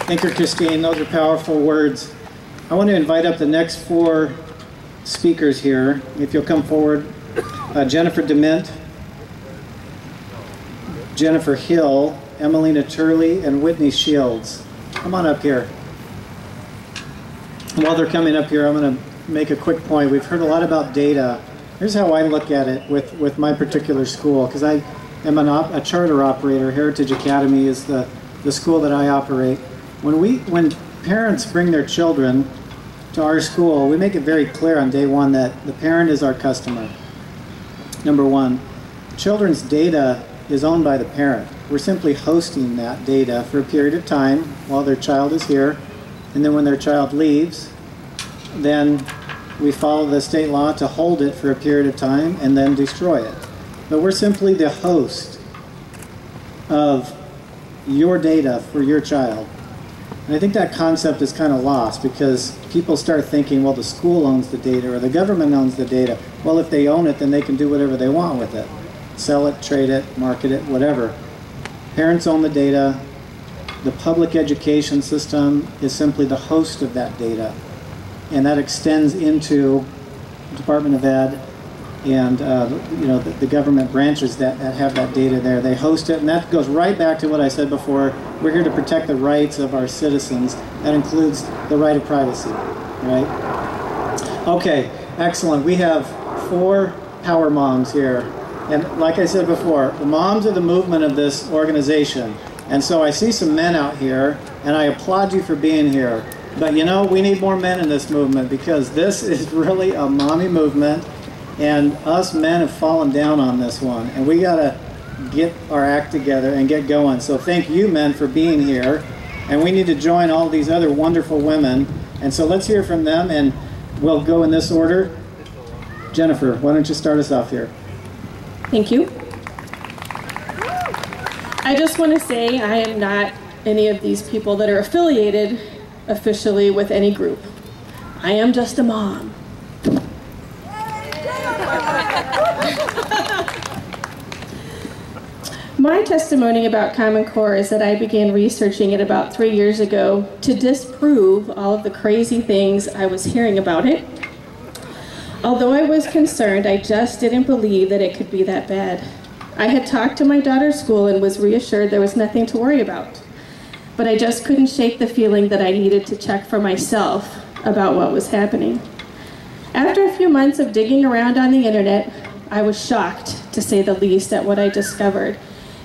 Thank you, Christine. Those are powerful words. I want to invite up the next 4 speakers here. If you'll come forward. Jennifer Dement, Jennifer Hill, Emelina Turley, and Whitney Shields. Come on up here. While they're coming up here, I'm going to make a quick point. We've heard a lot about data. Here's how I look at it with my particular school, because I am a charter operator. Heritage Academy is the school that I operate. When parents bring their children to our school, we make it very clear on day one that the parent is our customer. Number one, children's data is owned by the parent. We're simply hosting that data for a period of time while their child is here, and then when their child leaves, then we follow the state law to hold it for a period of time and then destroy it. But we're simply the host of your data for your child. And I think that concept is kind of lost because people start thinking, well, the school owns the data or the government owns the data. Well, if they own it, then they can do whatever they want with it. Sell it, trade it, market it, whatever. Parents own the data. The public education system is simply the host of that data. And that extends into the Department of Ed and the government branches that have that data there. They host it, and that goes right back to what I said before. We're here to protect the rights of our citizens. That includes the right of privacy, right? Okay, excellent. We have 4 power moms here. And like I said before, the moms are the movement of this organization. And so I see some men out here, and I applaud you for being here. But you know, we need more men in this movement because this is really a mommy movement, and us men have fallen down on this one. And we gotta get our act together and get going. So thank you men for being here. And we need to join all these other wonderful women. And so let's hear from them, and we'll go in this order. Jennifer, why don't you start us off here? Thank you. I just want to say I am not any of these people that are affiliated officially with any group. I am just a mom. My testimony about Common Core is that I began researching it about 3 years ago to disprove all of the crazy things I was hearing about it. Although I was concerned, I just didn't believe that it could be that bad. I had talked to my daughter's school and was reassured there was nothing to worry about. But I just couldn't shake the feeling that I needed to check for myself about what was happening. After a few months of digging around on the internet, I was shocked, to say the least, at what I discovered.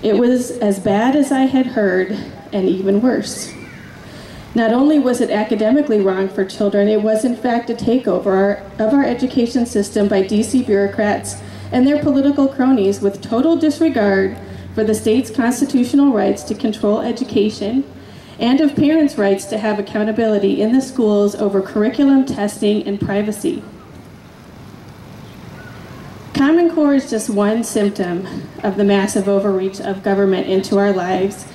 It was as bad as I had heard, and even worse. Not only was it academically wrong for children, it was in fact a takeover of our education system by DC bureaucrats and their political cronies with total disregard for the state's constitutional rights to control education and of parents' rights to have accountability in the schools over curriculum, testing, and privacy. Common Core is just one symptom of the massive overreach of government into our lives.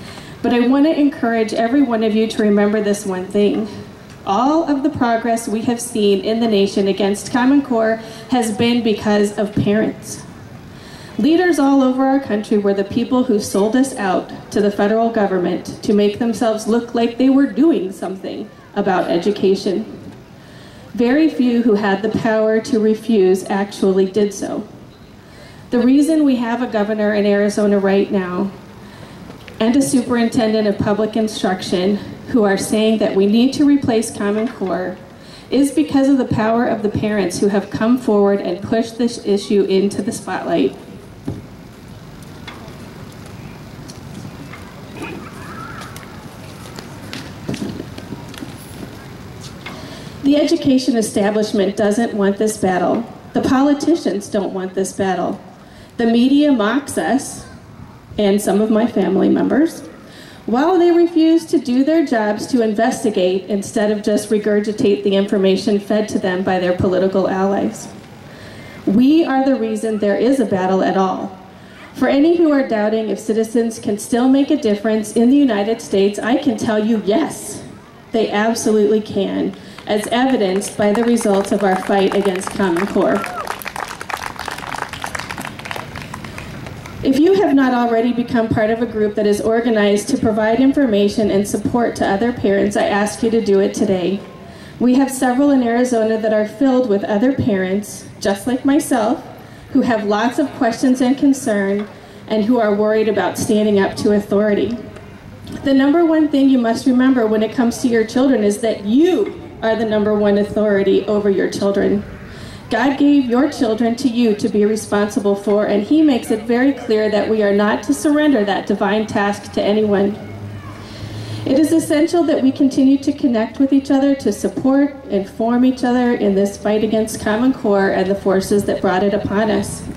But I want to encourage every one of you to remember this one thing. All of the progress we have seen in the nation against Common Core has been because of parents. Leaders all over our country were the people who sold us out to the federal government to make themselves look like they were doing something about education. Very few who had the power to refuse actually did so. The reason we have a governor in Arizona right now and a superintendent of public instruction who are saying that we need to replace Common Core is because of the power of the parents who have come forward and pushed this issue into the spotlight. The education establishment doesn't want this battle. The politicians don't want this battle. The media mocks us and some of my family members, while they refuse to do their jobs to investigate instead of just regurgitate the information fed to them by their political allies. We are the reason there is a battle at all. For any who are doubting if citizens can still make a difference in the United States, I can tell you yes, they absolutely can, as evidenced by the results of our fight against Common Core. If you have not already become part of a group that is organized to provide information and support to other parents, I ask you to do it today. We have several in Arizona that are filled with other parents, just like myself, who have lots of questions and concern and who are worried about standing up to authority. The number one thing you must remember when it comes to your children is that you are the number one authority over your children. God gave your children to you to be responsible for, and He makes it very clear that we are not to surrender that divine task to anyone. It is essential that we continue to connect with each other to support and inform each other in this fight against Common Core and the forces that brought it upon us.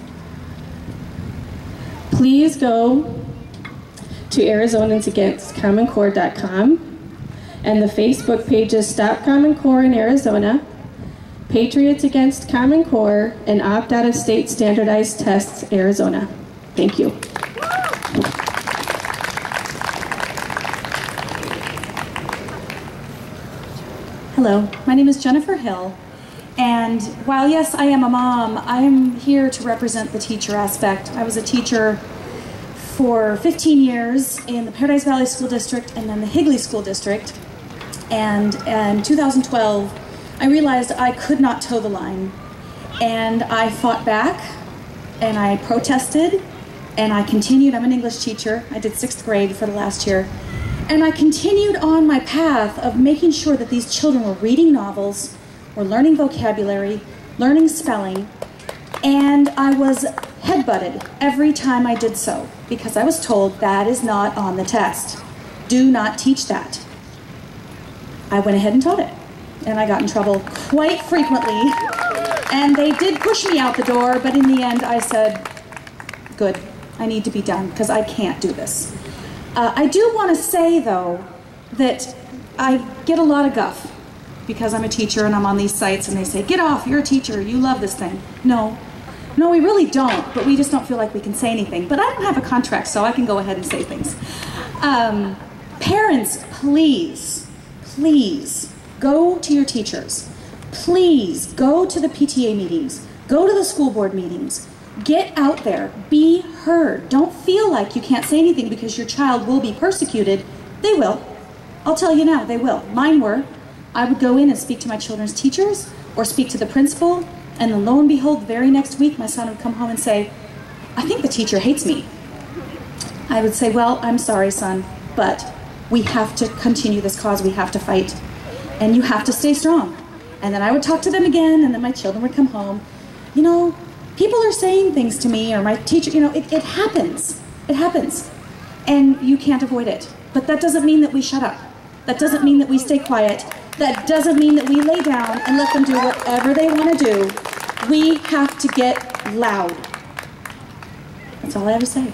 Please go to ArizonasAgainstCommonCore.com and the Facebook pages Stop Common Core in Arizona, Patriots Against Common Core, and Opt Out of State Standardized Tests Arizona. Thank you. Hello, my name is Jennifer Hill, and while yes, I am a mom, I am here to represent the teacher aspect. I was a teacher for 15 years in the Paradise Valley School District and then the Higley School District, and in 2012, I realized I could not toe the line, and I fought back, and I protested, and I continued. I'm an English teacher. I did 6th grade for the last year, and I continued on my path of making sure that these children were reading novels, were learning vocabulary, learning spelling, and I was headbutted every time I did so, because I was told that is not on the test. Do not teach that. I went ahead and taught it. And I got in trouble quite frequently, and they did push me out the door, but in the end I said, good, I need to be done because I can't do this. I do want to say though that I get a lot of guff because I'm a teacher and I'm on these sites and they say, get off, you're a teacher, you love this thing. No, we really don't, but we just don't feel like we can say anything. But I don't have a contract, so I can go ahead and say things. Parents, please, go to your teachers. Please go to the PTA meetings. Go to the school board meetings. Get out there. Be heard. Don't feel like you can't say anything because your child will be persecuted. They will. I'll tell you now, they will. Mine were. I would go in and speak to my children's teachers or speak to the principal, and then lo and behold, the very next week, my son would come home and say, I think the teacher hates me. I would say, well, I'm sorry, son, but we have to continue this cause. We have to fight. And you have to stay strong. And then I would talk to them again, and then my children would come home. You know, people are saying things to me, or my teacher, you know, it happens. It happens. And you can't avoid it. But that doesn't mean that we shut up. That doesn't mean that we stay quiet. That doesn't mean that we lay down and let them do whatever they want to do. We have to get loud. That's all I have to say.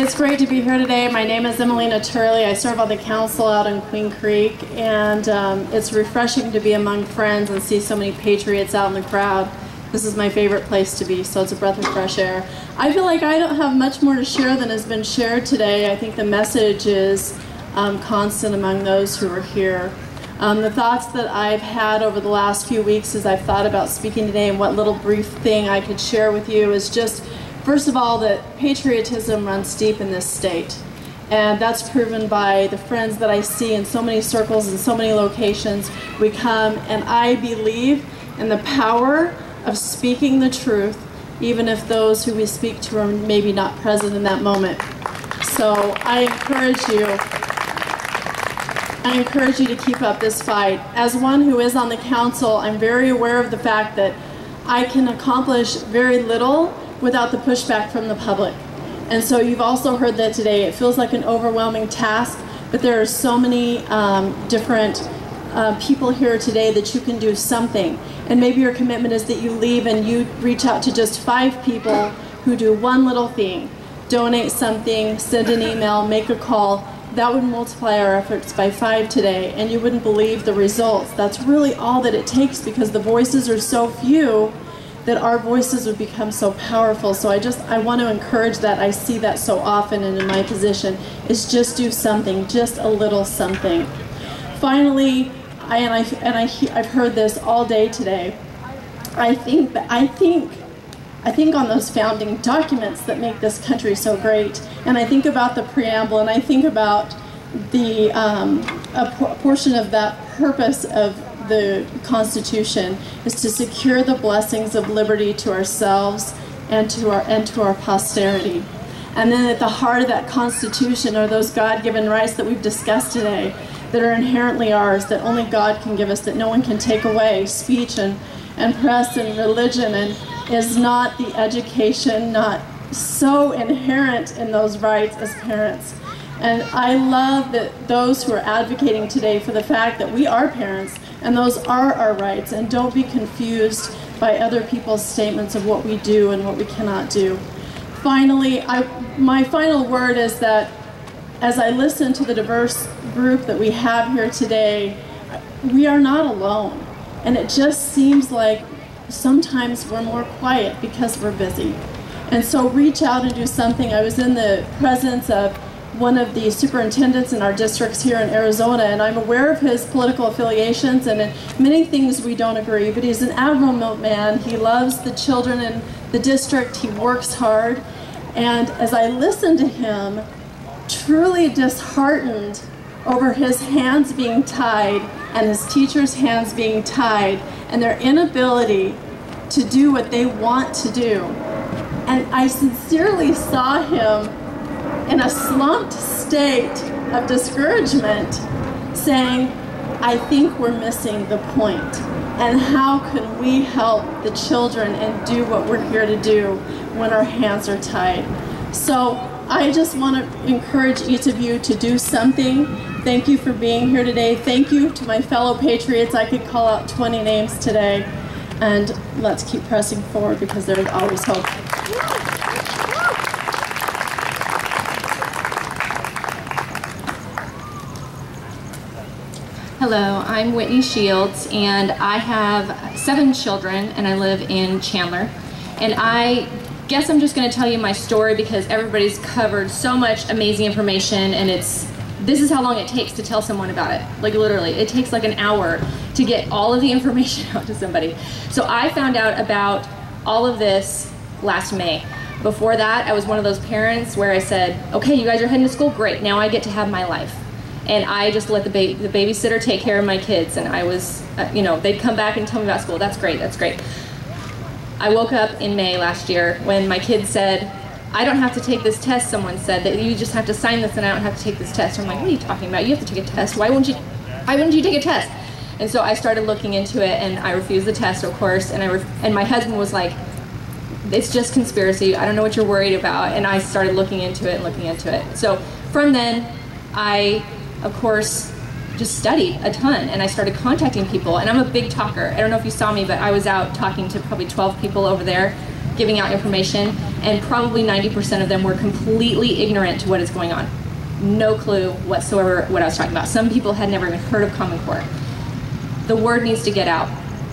It's great to be here today. My name is Emelina Turley. I serve on the council out in Queen Creek, and it's refreshing to be among friends and see so many patriots out in the crowd. This is my favorite place to be, so it's a breath of fresh air. I feel like I don't have much more to share than has been shared today. I think the message is constant among those who are here. The thoughts that I've had over the last few weeks as I've thought about speaking today and what little brief thing I could share with you is just, first of all, that patriotism runs deep in this state. And that's proven by the friends that I see in so many circles and so many locations. We come, and I believe in the power of speaking the truth, even if those who we speak to are maybe not present in that moment. So I encourage you to keep up this fight. As one who is on the council, I'm very aware of the fact that I can accomplish very little without the pushback from the public. And so you've also heard that today. It feels like an overwhelming task, but there are so many different people here today that you can do something. And maybe your commitment is that you leave and you reach out to just 5 people who do one little thing. Donate something, send an email, make a call. That would multiply our efforts by 5 today, and you wouldn't believe the results. That's really all that it takes, because the voices are so few that our voices would become so powerful. So I want to encourage that. I see that so often, and in my position is just do something, just a little something. Finally, I've heard this all day today, I think on those founding documents that make this country so great, and I think about the preamble, and I think about the a portion of that purpose of the Constitution is to secure the blessings of liberty to ourselves and to our posterity. And then at the heart of that Constitution are those God-given rights that we've discussed today, that are inherently ours, that only God can give us, that no one can take away. Speech and press and religion, and is not the education not so inherent in those rights as parents. And I love that those who are advocating today for the fact that we are parents and those are our rights, and don't be confused by other people's statements of what we do and what we cannot do. Finally, my final word is that as I listen to the diverse group that we have here today, we are not alone. And it just seems like sometimes we're more quiet because we're busy. And so reach out and do something. I was in the presence of one of the superintendents in our districts here in Arizona, and I'm aware of his political affiliations, and in many things we don't agree, but he's an admirable man. He loves the children in the district. He works hard. And as I listened to him, truly disheartened over his hands being tied and his teachers' hands being tied and their inability to do what they want to do. And I sincerely saw him in a slumped state of discouragement saying, I think we're missing the point. And how can we help the children and do what we're here to do when our hands are tied? So I just want to encourage each of you to do something. Thank you for being here today. Thank you to my fellow patriots. I could call out 20 names today. And let's keep pressing forward because there's always hope. Hello, I'm Whitney Shields, and I have 7 children, and I live in Chandler. And I guess I'm just going to tell you my story because everybody's covered so much amazing information, and this is how long it takes to tell someone about it. Like literally, it takes like an hour to get all of the information out to somebody. So I found out about all of this last May. Before that, I was one of those parents where I said, okay, you guys are heading to school, great, now I get to have my life. And I just let the babysitter take care of my kids, and I was, they'd come back and tell me about school. That's great, that's great. I woke up in May last year when my kids said, I don't have to take this test. Someone said that you just have to sign this and I don't have to take this test. I'm like, what are you talking about? You have to take a test. Why wouldn't you take a test? And so I started looking into it, and I refused the test, of course, and my husband was like, it's just conspiracy. I don't know what you're worried about. And I started looking into it. So from then, I, of course, just studied a ton, and I started contacting people, and I'm a big talker. I don't know if you saw me, but I was out talking to probably 12 people over there, giving out information, and probably 90% of them were completely ignorant to what is going on. No clue whatsoever what I was talking about. Some people had never even heard of Common Core. The word needs to get out.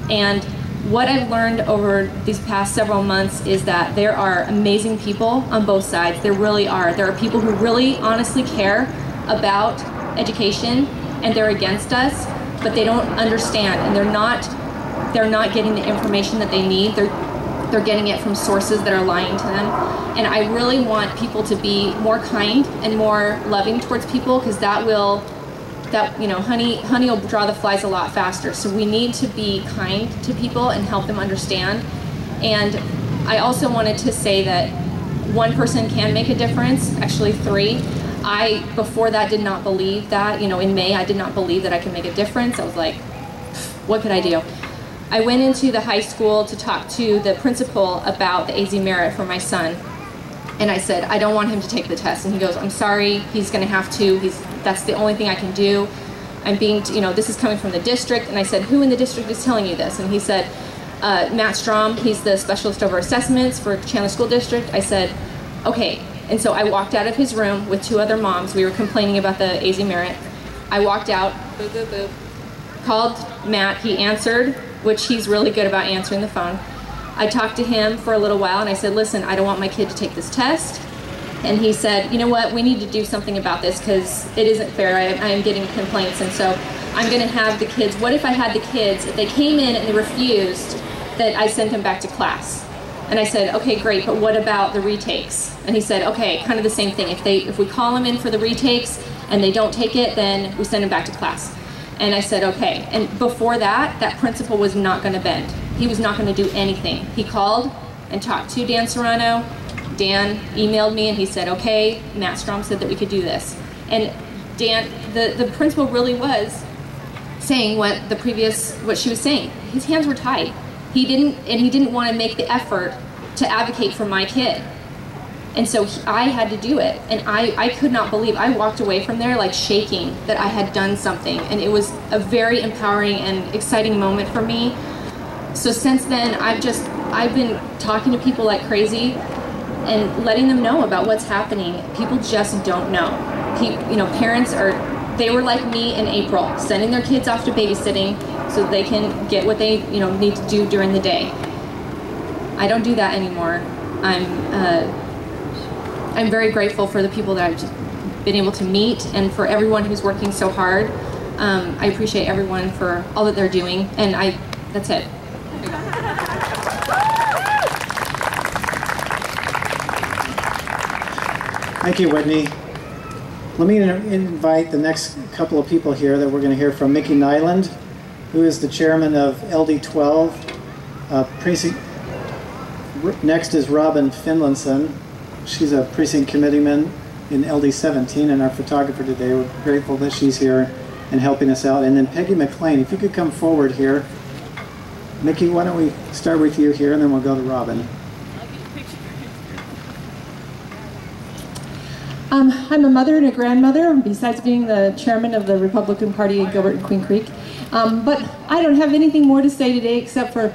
And what I've learned over these past several months is that there are amazing people on both sides. There really are. There are people who really honestly care about education, and they're against us, but they don't understand, and they're not getting the information that they need. They're getting it from sources that are lying to them. And I really want people to be more kind and more loving towards people, because honey will draw the flies a lot faster. So we need to be kind to people and help them understand. And I also wanted to say that one person can make a difference, actually 3. Before that, did not believe that. In May, I did not believe that I could make a difference. I was like, what could I do? I went into the high school to talk to the principal about the AZ Merit for my son. And I said, I don't want him to take the test. And he goes, I'm sorry, he's going to have to. That's the only thing I can do. This is coming from the district. And I said, who in the district is telling you this? And he said, Matt Strom, he's the specialist over assessments for Chandler School District. I said, okay. And so I walked out of his room with 2 other moms. We were complaining about the AZ Merit. I walked out, boop, boop, boop, called Matt. He answered, which he's really good about answering the phone. I talked to him for a little while, and I said, listen, I don't want my kid to take this test. And he said, you know what, we need to do something about this because it isn't fair. I am getting complaints, and so I'm going to have the kids. What if I had the kids, if they came in and they refused, that I sent him back to class. And I said, okay, great, but what about the retakes? And he said, okay, kind of the same thing. If we call them in for the retakes and they don't take it, then we send them back to class. And I said, okay. And before that, that principal was not going to bend. He was not going to do anything. He called and talked to Dan Serrano. Dan emailed me and he said, okay, Matt Strom said that we could do this. And Dan, the principal really was saying what she was saying. His hands were tied. He didn't want to make the effort to advocate for my kid. And so I had to do it. And I could not believe, I walked away from there like shaking that I had done something. And it was a very empowering and exciting moment for me. So since then, I've been talking to people like crazy and letting them know about what's happening. People just don't know. Parents they were like me in April, sending their kids off to babysitting so they can get what they need to do during the day. I don't do that anymore. I'm very grateful for the people that I've just been able to meet and for everyone who's working so hard. I appreciate everyone for all that they're doing, and that's it. Thank you, Whitney. Let me invite the next couple of people here that we're going to hear from. Mickey Nyland, who is the chairman of LD 12. Next is Robin Finlinson. She's a precinct committeeman in LD 17 and our photographer today. We're grateful that she's here and helping us out. And then Peggy McLean, if you could come forward here. Mickey, why don't we start with you here and then we'll go to Robin. I'm a mother and a grandmother, besides being the chairman of the Republican Party in Gilbert and Queen Creek. But I don't have anything more to say today except for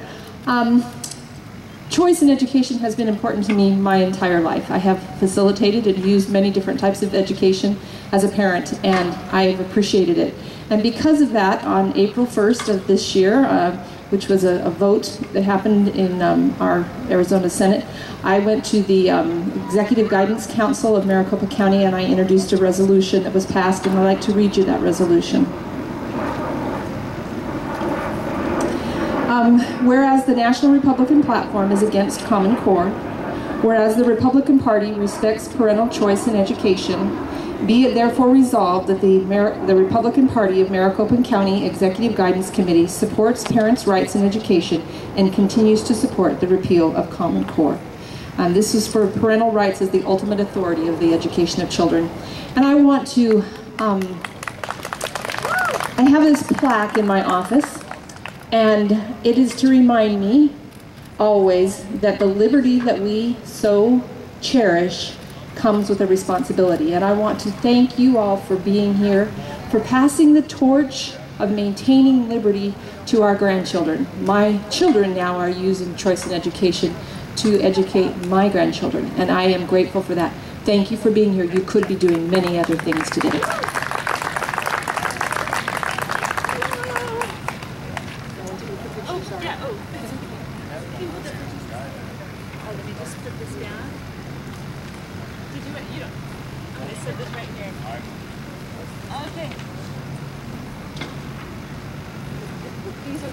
choice in education has been important to me my entire life. I have facilitated and used many different types of education as a parent, and I have appreciated it. And because of that, on April 1st of this year, which was a vote that happened in our Arizona Senate, I went to the Executive Guidance Council of Maricopa County and I introduced a resolution that was passed, and I'd like to read you that resolution. Whereas the National Republican Platform is against Common Core, whereas the Republican Party respects parental choice in education, be it therefore resolved that the Republican Party of Maricopa County Executive Guidance Committee supports parents' rights in education and continues to support the repeal of Common Core. This is for parental rights as the ultimate authority of the education of children. And I want to, I have this plaque in my office, and it is to remind me always that the liberty that we so cherish comes with a responsibility. And I want to thank you all for being here, for passing the torch of maintaining liberty to our grandchildren. My children now are using choice in education to educate my grandchildren, and I am grateful for that. Thank you for being here. You could be doing many other things today.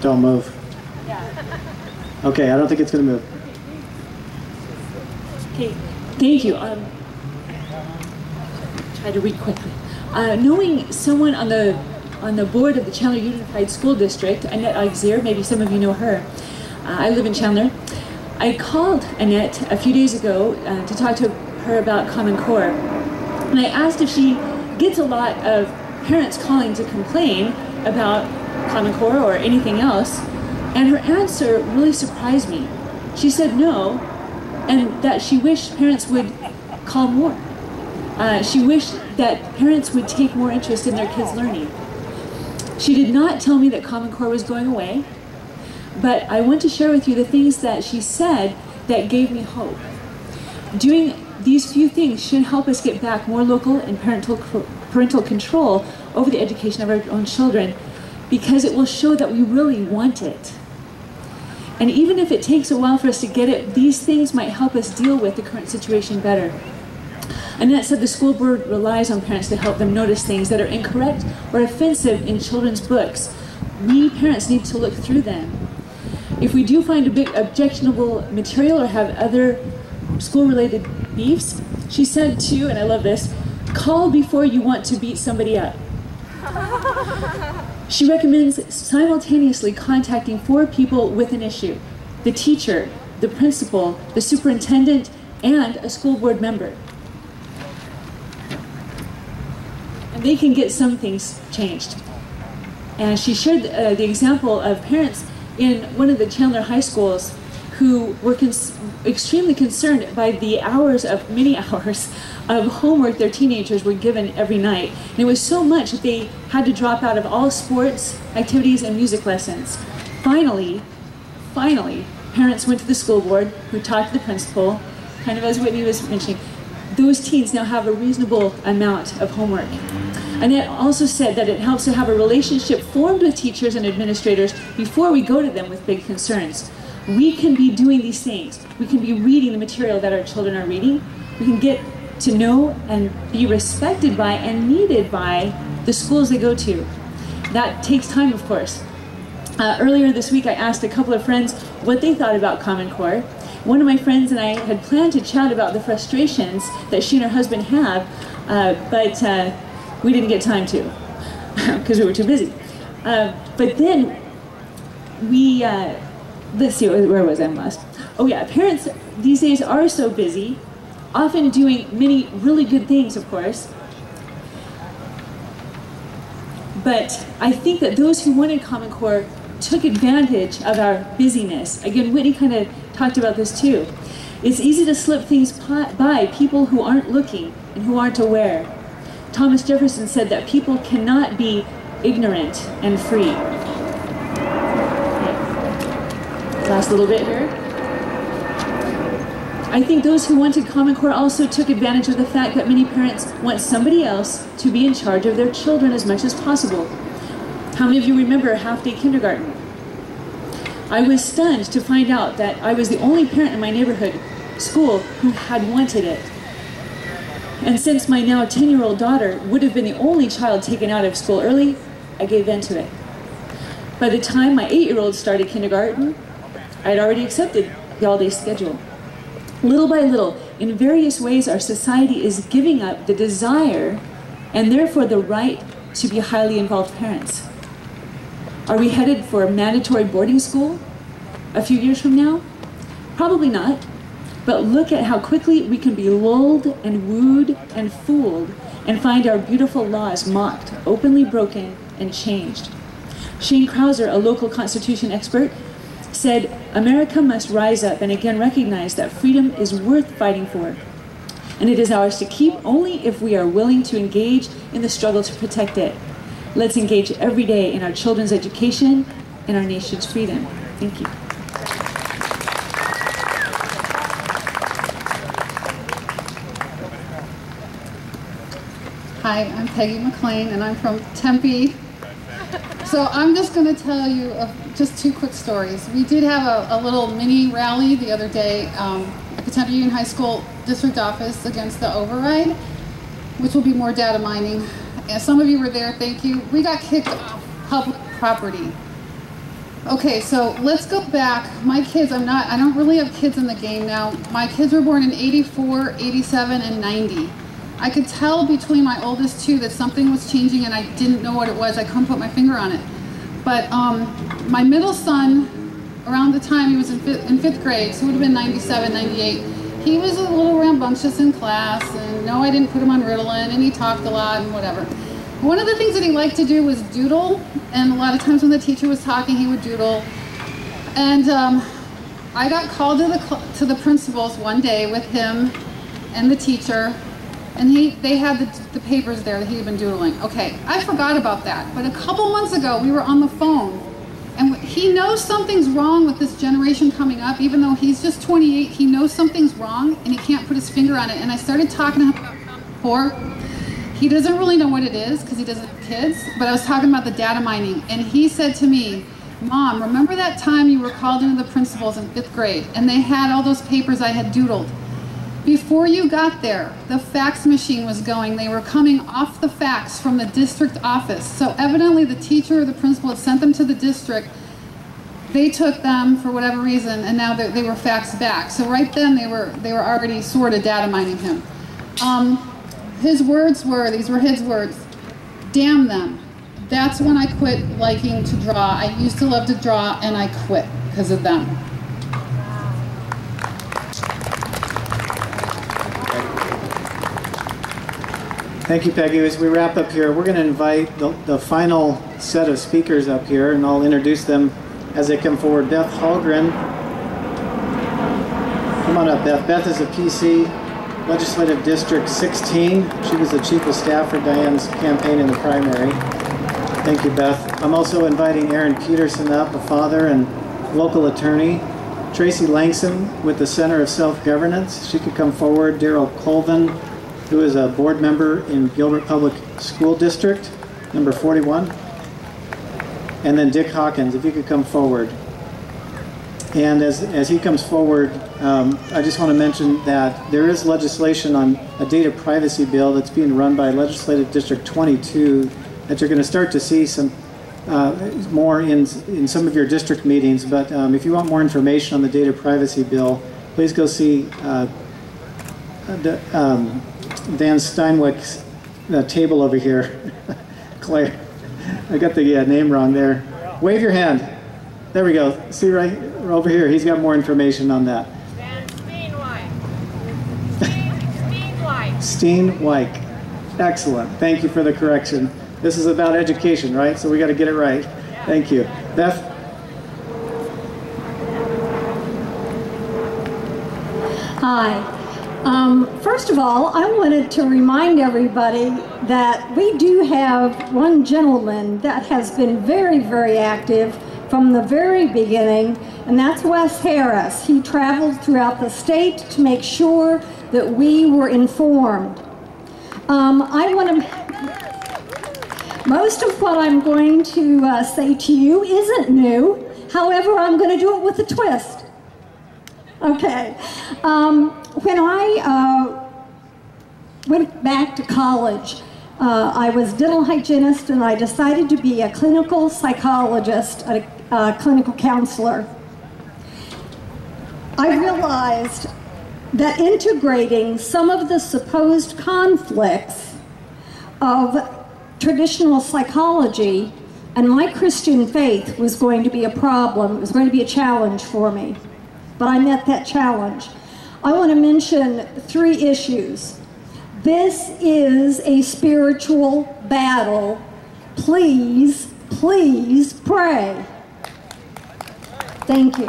Don't move. Okay, I don't think it's going to move. Okay, thank you. Try to read quickly. Knowing someone on the board of the Chandler Unified School District, Annette Alexander, maybe some of you know her. I live in Chandler. I called Annette a few days ago to talk to her about Common Core. And I asked if she gets a lot of parents calling to complain about Common Core or anything else. And her answer really surprised me. She said no, and that she wished parents would call more. She wished that parents would take more interest in their kids' learning. She did not tell me that Common Core was going away, but I want to share with you the things that she said that gave me hope. Doing these few things should help us get back more local and parental control over the education of our own children, because it will show that we really want it. And even if it takes a while for us to get it, these things might help us deal with the current situation better. Annette said the school board relies on parents to help them notice things that are incorrect or offensive in children's books. We parents need to look through them. If we do find a bit objectionable material or have other school-related beefs, she said too, and I love this, call before you want to beat somebody up. She recommends simultaneously contacting 4 people with an issue: the teacher, the principal, the superintendent, and a school board member. And they can get some things changed. And she shared the example of parents in one of the Chandler high schools who were extremely concerned by the many hours of homework their teenagers were given every night. And it was so much that they had to drop out of all sports, activities, and music lessons. Finally, parents went to the school board, who talked to the principal, kind of as Whitney was mentioning. Those teens now have a reasonable amount of homework. Annette also said that it helps to have a relationship formed with teachers and administrators before we go to them with big concerns. We can be doing these things. We can be reading the material that our children are reading. We can get to know and be respected by and needed by the schools they go to. That takes time, of course. Earlier this week, I asked a couple of friends what they thought about Common Core. One of my friends and I had planned to chat about the frustrations that she and her husband have, but we didn't get time to because we were too busy. But then we, let's see, where was I? I'm lost. Oh yeah, parents these days are so busy, often doing many really good things, of course. But I think that those who wanted Common Core took advantage of our busyness. Again, Whitney kind of talked about this too. It's easy to slip things by people who aren't looking and who aren't aware. Thomas Jefferson said that people cannot be ignorant and free. Last little bit here. I think those who wanted Common Core also took advantage of the fact that many parents want somebody else to be in charge of their children as much as possible. How many of you remember half-day kindergarten? I was stunned to find out that I was the only parent in my neighborhood school who had wanted it. And since my now 10-year-old daughter would have been the only child taken out of school early, I gave in to it. By the time my 8-year-old started kindergarten, I had already accepted the all-day schedule. Little by little, in various ways, our society is giving up the desire and therefore the right to be highly involved parents. Are we headed for mandatory boarding school a few years from now? Probably not. But look at how quickly we can be lulled and wooed and fooled and find our beautiful laws mocked, openly broken, and changed. Shane Krauser, a local Constitution expert, said, America must rise up and again recognize that freedom is worth fighting for. And it is ours to keep only if we are willing to engage in the struggle to protect it. Let's engage every day in our children's education and our nation's freedom. Thank you. Hi, I'm Peggy McLean, and I'm from Tempe. So I'm just going to tell you just 2 quick stories. We did have a little mini rally the other day at the Tempe Union High School district office against the override, which will be more data mining. And some of you were there, thank you. We got kicked off public property. Okay, so let's go back. My kids, I don't really have kids in the game now. My kids were born in 84, 87, and 90. I could tell between my oldest 2 that something was changing and I didn't know what it was. I couldn't put my finger on it. But my middle son, around the time he was in 5th grade, so it would have been 97, 98, he was a little rambunctious in class, and no, I didn't put him on Ritalin, and he talked a lot and whatever. One of the things that he liked to do was doodle, and a lot of times when the teacher was talking, he would doodle. And I got called to the principal's one day with him and the teacher, and they had the papers there that he had been doodling. Okay, I forgot about that, but a couple months ago we were on the phone, and he knows something's wrong with this generation coming up. Even though he's just 28, he knows something's wrong, and he can't put his finger on it. And I started talking to him about Common Core. He doesn't really know what it is because he doesn't have kids, but I was talking about the data mining, and he said to me, Mom, remember that time you were called into the principal's in 5th grade, and they had all those papers I had doodled? Before you got there, the fax machine was going. They were coming off the fax from the district office. So evidently the teacher or the principal had sent them to the district, they took them for whatever reason, and now they were faxed back. So right then they were already sort of data mining him. His words were, these were his words, "Damn them. That's when I quit liking to draw. I used to love to draw, and I quit because of them." Thank you, Peggy. As we wrap up here, we're going to invite the final set of speakers up here, and I'll introduce them as they come forward. Beth Hallgren. Come on up, Beth. Beth is a PC, Legislative District 16. She was the Chief of Staff for Diane's campaign in the primary. Thank you, Beth. I'm also inviting Aaron Peterson up, a father and local attorney. Tracy Langston with the Center of Self-Governance. She could come forward. Daryl Colvin, who is a board member in Gilbert Public School District, number 41. And then Dick Hawkins, if you could come forward. And as he comes forward, I just want to mention that there is legislation on a data privacy bill that's being run by Legislative District 22 that you're going to start to see some more in some of your district meetings. But if you want more information on the data privacy bill, please go see Dan Steinwick's table over here. Claire, I got the name wrong there. Wave your hand. There we go. See right over here. He's got more information on that. Steinwijk. Excellent. Thank you for the correction. This is about education, right? So we got to get it right. Thank you. Beth? Hi. First of all, I wanted to remind everybody that we do have one gentleman that has been very, very active from the very beginning, and that's Wes Harris. He traveled throughout the state to make sure that we were informed. Most of what I'm going to say to you isn't new. However, I'm going to do it with a twist. Okay. When I went back to college, I was a dental hygienist, and I decided to be a clinical psychologist, a clinical counselor. I realized that integrating some of the supposed conflicts of traditional psychology and my Christian faith was going to be a problem. It was going to be a challenge for me. But I met that challenge. I want to mention 3 issues. This is a spiritual battle. Please, please pray. Thank you.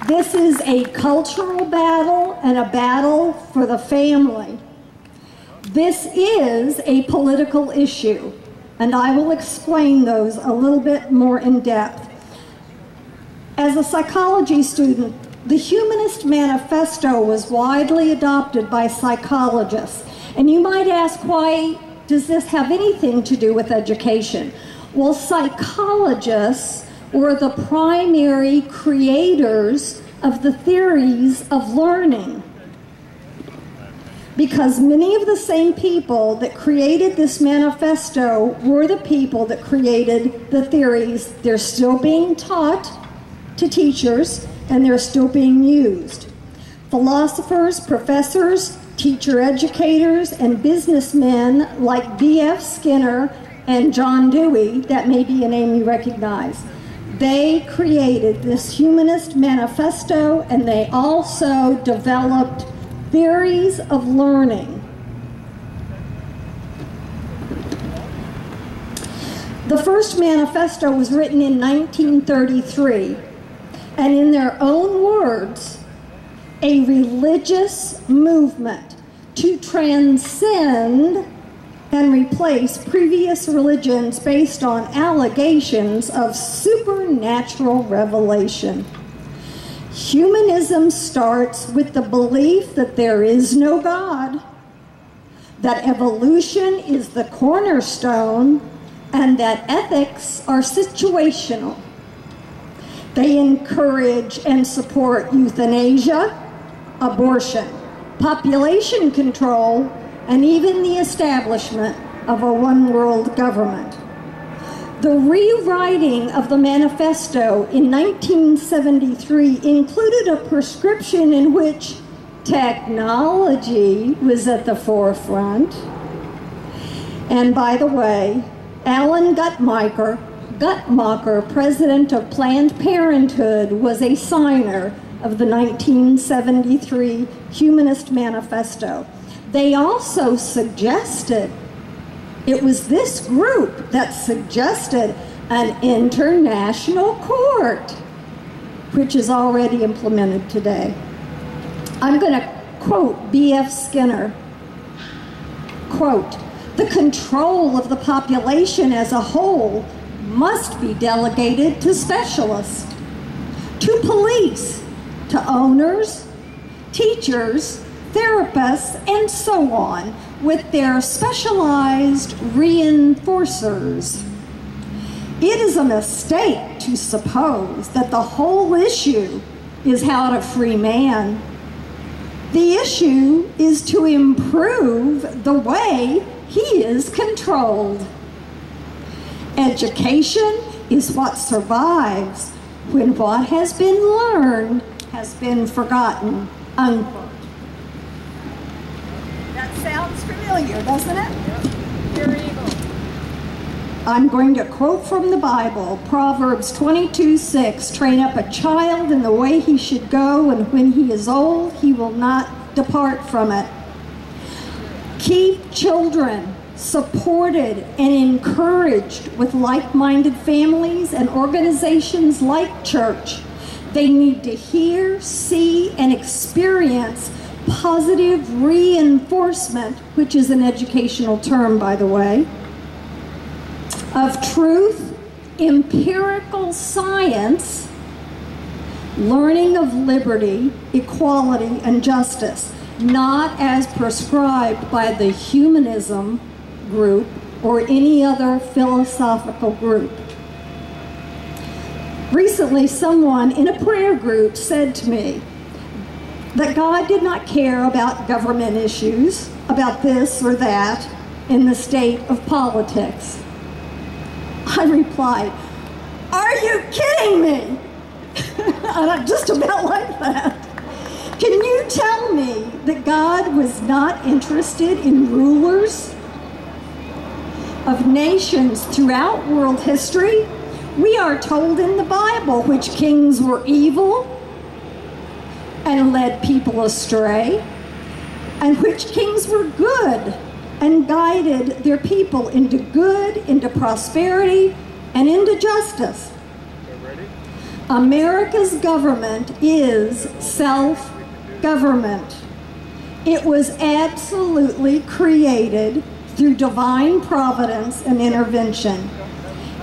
This is a cultural battle and a battle for the family. This is a political issue, and I will explain those a little bit more in depth. As a psychology student, the Humanist Manifesto was widely adopted by psychologists. And you might ask, why does this have anything to do with education? Well, psychologists were the primary creators of the theories of learning. Because many of the same people that created this manifesto were the people that created the theories. They're still being taught to teachers, and they're still being used. Philosophers, professors, teacher educators, and businessmen like B.F. Skinner and John Dewey, that may be a name you recognize, they created this Humanist Manifesto, and they also developed theories of learning. The first manifesto was written in 1933, and in their own words, a religious movement to transcend and replace previous religions based on allegations of supernatural revelation. Humanism starts with the belief that there is no God, that evolution is the cornerstone, and that ethics are situational. They encourage and support euthanasia, abortion, population control, and even the establishment of a one-world government. The rewriting of the manifesto in 1973 included a prescription in which technology was at the forefront. And by the way, Alan Guttmacher, president of Planned Parenthood, was a signer of the 1973 Humanist Manifesto. They also suggested, it was this group that suggested an international court, which is already implemented today. I'm going to quote B.F. Skinner, quote, "The control of the population as a whole must be delegated to specialists, to police, to owners, teachers, therapists, and so on, with their specialized reinforcers. It is a mistake to suppose that the whole issue is how to free man. The issue is to improve the way he is controlled. Education is what survives when what has been learned has been forgotten." Unquote. That sounds familiar, doesn't it? Very evil. I'm going to quote from the Bible, Proverbs 22:6, "Train up a child in the way he should go, and when he is old, he will not depart from it." Keep children supported and encouraged with like-minded families and organizations like church. They need to hear, see, and experience positive reinforcement, which is an educational term, by the way, of truth, empirical science, learning of liberty, equality, and justice, not as prescribed by the humanism group or any other philosophical group. Recently, someone in a prayer group said to me that God did not care about government issues, about this or that in the state of politics. I replied, "Are you kidding me?" And I'm just about like that. Can you tell me that God was not interested in rulers of nations throughout world history? We are told in the Bible which kings were evil and led people astray, and which kings were good and guided their people into good, into prosperity, and into justice. America's government is self-government. It was absolutely created through divine providence and intervention.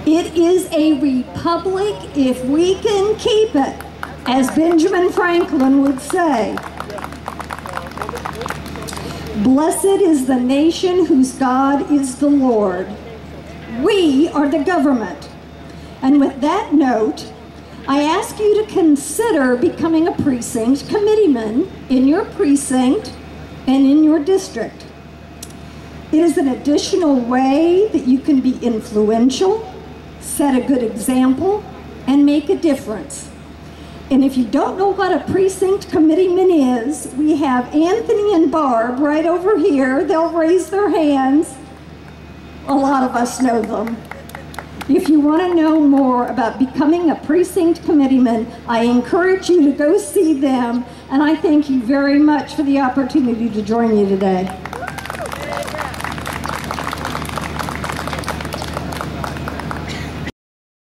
It is a republic if we can keep it, as Benjamin Franklin would say. Blessed is the nation whose God is the Lord. We are the government. And with that note, I ask you to consider becoming a precinct committeeman in your precinct and in your district. It is an additional way that you can be influential, set a good example, and make a difference. And if you don't know what a precinct committeeman is, we have Anthony and Barb right over here. They'll raise their hands. A lot of us know them. If you want to know more about becoming a precinct committeeman, I encourage you to go see them, and I thank you very much for the opportunity to join you today.